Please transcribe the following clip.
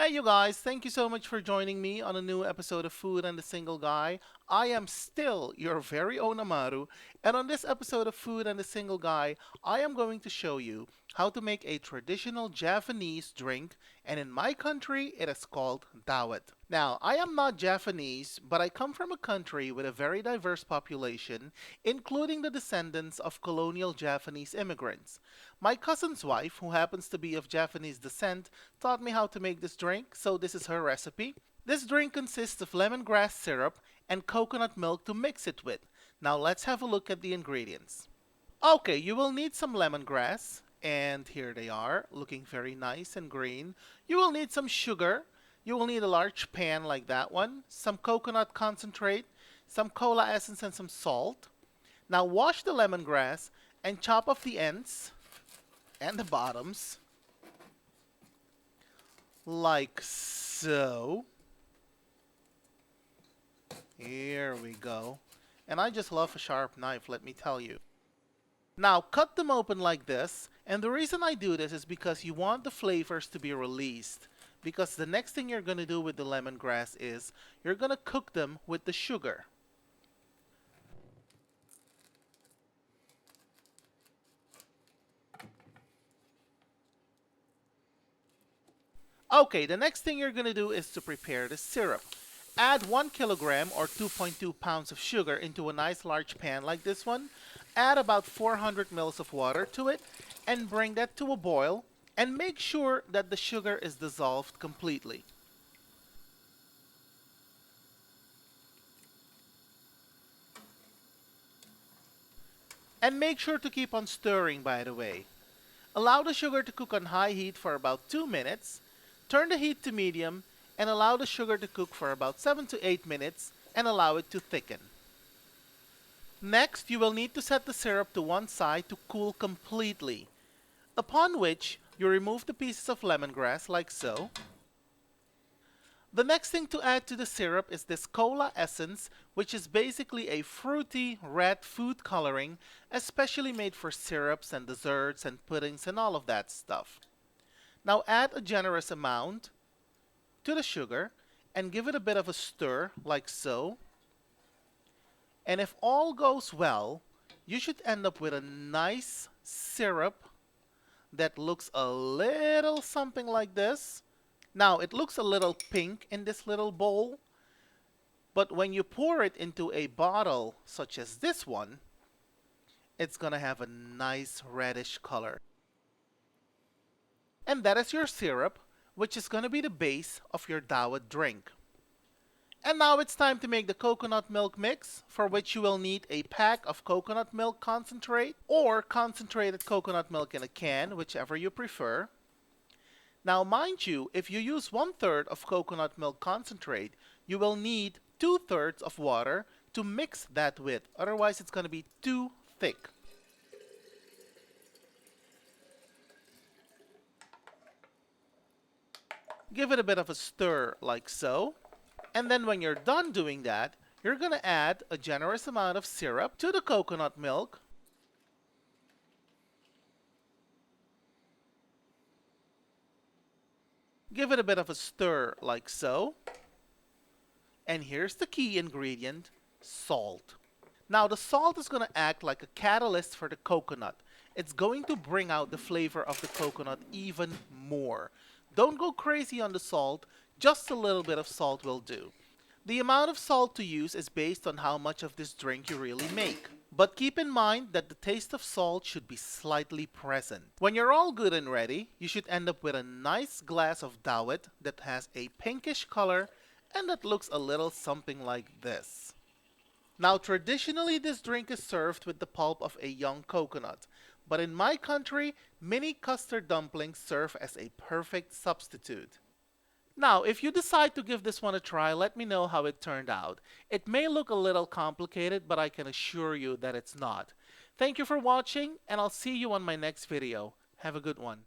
Hey you guys, thank you so much for joining me on a new episode of Food and the Single Guy. I am still your very own Amaru, and on this episode of Food and the Single Guy, I am going to show you how to make a traditional Javanese drink, and in my country, it is called Dawet. Now, I am not Japanese, but I come from a country with a very diverse population, including the descendants of colonial Japanese immigrants. My cousin's wife, who happens to be of Japanese descent, taught me how to make this drink, so this is her recipe. This drink consists of lemongrass syrup and coconut milk to mix it with. Now let's have a look at the ingredients. Okay, you will need some lemongrass, and here they are, looking very nice and green. You will need some sugar. You will need a large pan like that one, some coconut concentrate, some cola essence, and some salt. Now wash the lemongrass and chop off the ends and the bottoms like so. Here we go. And I just love a sharp knife, let me tell you. Now cut them open like this, and the reason I do this is because you want the flavors to be released. Because the next thing you're going to do with the lemongrass is you're going to cook them with the sugar. Okay, the next thing you're going to do is to prepare the syrup. Add 1 kilogram or 2.2 pounds of sugar into a nice large pan like this one. Add about 400 ml of water to it and bring that to a boil, and make sure that the sugar is dissolved completely. And make sure to keep on stirring, by the way. Allow the sugar to cook on high heat for about 2 minutes. Turn the heat to medium and allow the sugar to cook for about 7 to 8 minutes and allow it to thicken. Next, you will need to set the syrup to one side to cool completely, upon which you remove the pieces of lemongrass like so. The next thing to add to the syrup is this cola essence, which is basically a fruity red food coloring, especially made for syrups and desserts and puddings and all of that stuff. Now add a generous amount to the sugar and give it a bit of a stir like so. And if all goes well, you should end up with a nice syrup that looks a little something like this. Now it looks a little pink in this little bowl, but when you pour it into a bottle such as this one, it's gonna have a nice reddish color. And that is your syrup, which is gonna be the base of your Dawet drink. And now it's time to make the coconut milk mix, for which you will need a pack of coconut milk concentrate or concentrated coconut milk in a can, whichever you prefer. Now mind you, if you use 1/3 of coconut milk concentrate, you will need 2/3 of water to mix that with, otherwise it's going to be too thick. Give it a bit of a stir like so. And then when you're done doing that, you're going to add a generous amount of syrup to the coconut milk. Give it a bit of a stir like so. And here's the key ingredient, salt. Now the salt is going to act like a catalyst for the coconut. It's going to bring out the flavor of the coconut even more. Don't go crazy on the salt, just a little bit of salt will do. The amount of salt to use is based on how much of this drink you really make. But keep in mind that the taste of salt should be slightly present. When you're all good and ready, you should end up with a nice glass of Dawet that has a pinkish color and that looks a little something like this. Now traditionally this drink is served with the pulp of a young coconut, but in my country, mini custard dumplings serve as a perfect substitute. Now, if you decide to give this one a try, let me know how it turned out. It may look a little complicated, but I can assure you that it's not. Thank you for watching, and I'll see you on my next video. Have a good one.